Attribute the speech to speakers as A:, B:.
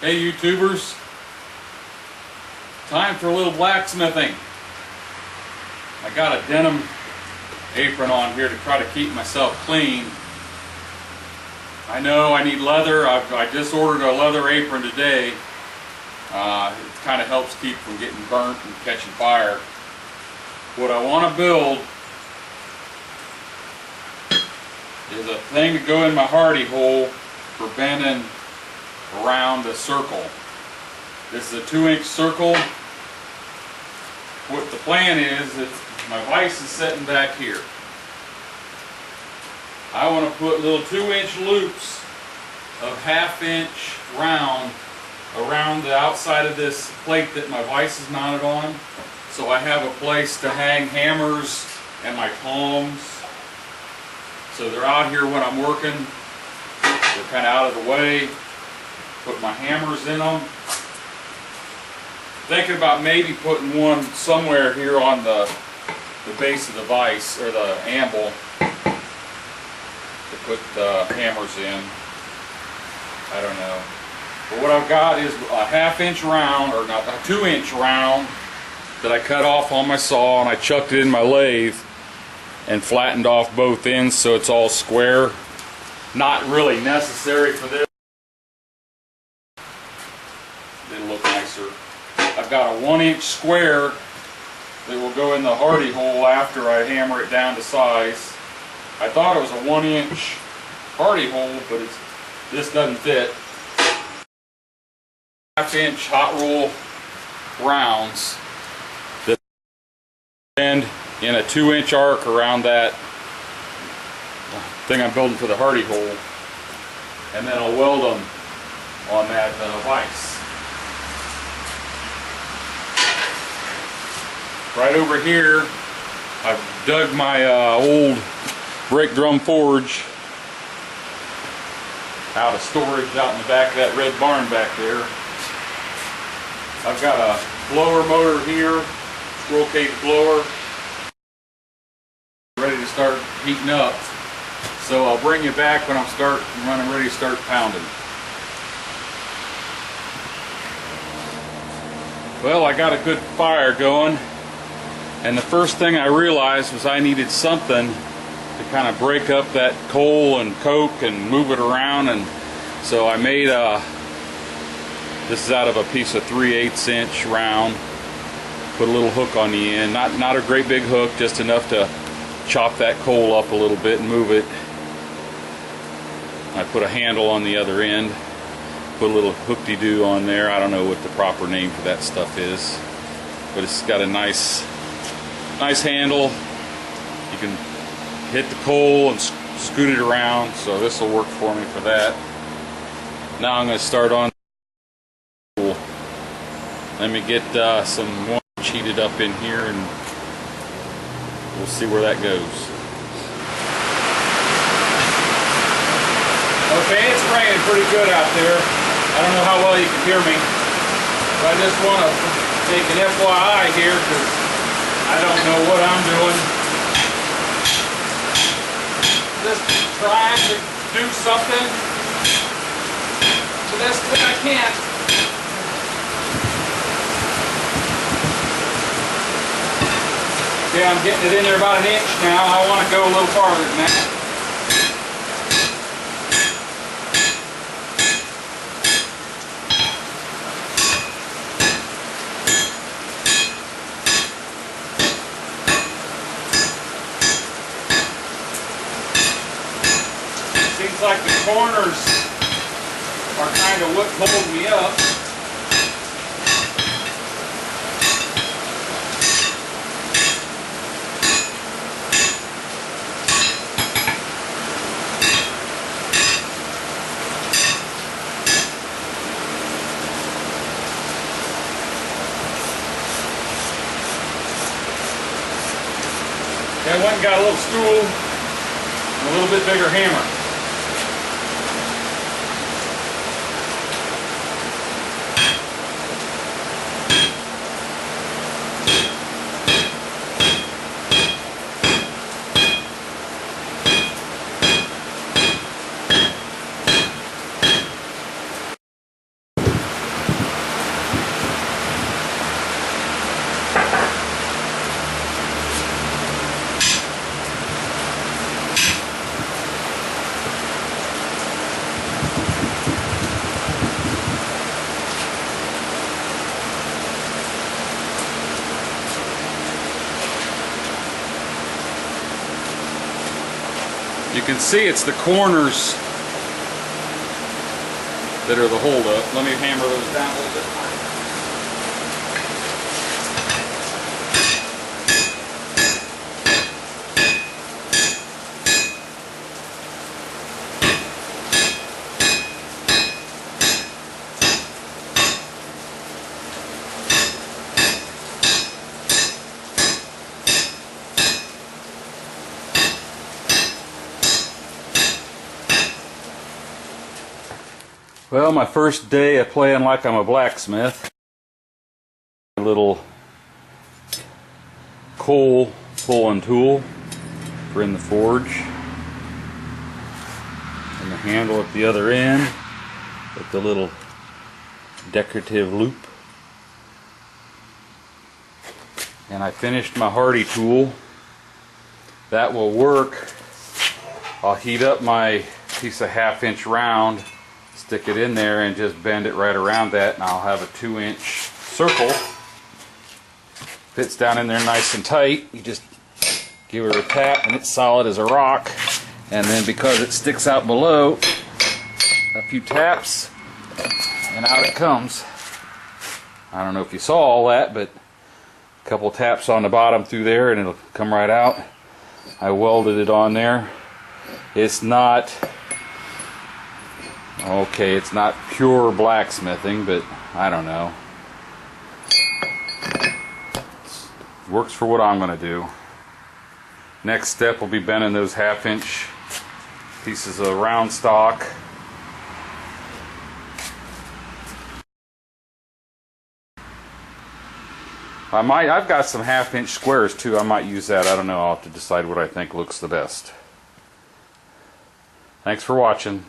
A: Hey YouTubers, time for a little blacksmithing. I got a denim apron on here to try to keep myself clean. I know I need leather. I just ordered a leather apron today. It kind of helps keep from getting burnt and catching fire. What I want to build is a thing to go in my hardy hole for bending around a circle. This is a 2-inch circle. What the plan is my vise is sitting back here. I want to put little 2-inch loops of 1/2-inch round around the outside of this plate that my vise is mounted on, so I have a place to hang hammers and my tongs. So they're out here when I'm working. They're kind of out of the way. Put my hammers in them. Thinking about maybe putting one somewhere here on the base of the vise, or the anvil, to put the hammers in. I don't know. But what I've got is a 1/2-inch round, or not, a 2-inch round that I cut off on my saw, and I chucked it in my lathe and flattened off both ends so it's all square. Not really necessary for this. It'll look nicer. I've got a 1-inch square that will go in the hardy hole after I hammer it down to size. I thought it was a 1-inch hardy hole, but this doesn't fit. 1/2-inch hot roll rounds that bend in a 2-inch arc around that thing I'm building for the hardy hole, and then I'll weld them on that vise. Right over here, I've dug my old brake drum forge out of storage out in the back of that red barn back there. I've got a blower motor here, squirrel cage blower, ready to start heating up. So I'll bring you back when I'm ready to start pounding. Well, I got a good fire going. And the first thing I realized was I needed something to kind of break up that coal and coke and move it around, and so I made this is out of a piece of 3/8-inch round. Put a little hook on the end, not a great big hook, just enough to chop that coal up a little bit and move it. I put a handle on the other end, put a little hook-de-doo on there. I don't know what the proper name for that stuff is, but it's got a nice handle. You can hit the coal and scoot it around, so this will work for me for that. Now I'm going to start on. Let me get some more heated up in here, and we'll see where that goes. Okay, it's raining pretty good out there. I don't know how well you can hear me, but I just want to take an FYI here, because I don't know what I'm doing. Just trying to do something the best that I can. Okay, I'm getting it in there about 1 inch now. I want to go a little farther than that. Seems like the corners are kind of what's holding me up. I went and got a little stool and a little bit bigger hammer. you can see, it's the corners that are the holdup. Let me hammer those down a little bit. Well, my first day of playing like I'm a blacksmith. A little coal pulling tool for in the forge. And the handle at the other end with the little decorative loop. And I finished my Hardy tool. That will work. I'll heat up my piece of 1/2 inch round, stick it in there and just bend it right around that, and I'll have a 2-inch circle. Fits down in there nice and tight. You just give it a tap and it's solid as a rock. And then because it sticks out below, a few taps and out it comes. I don't know if you saw all that, but a couple taps on the bottom through there and it'll come right out. I welded it on there. It's not okay, it's not pure blacksmithing, but I don't know. It works for what I'm going to do. Next step will be bending those 1/2 inch pieces of round stock. I've got some 1/2 inch squares too. I might use that. I don't know. I'll have to decide what I think looks the best. Thanks for watching.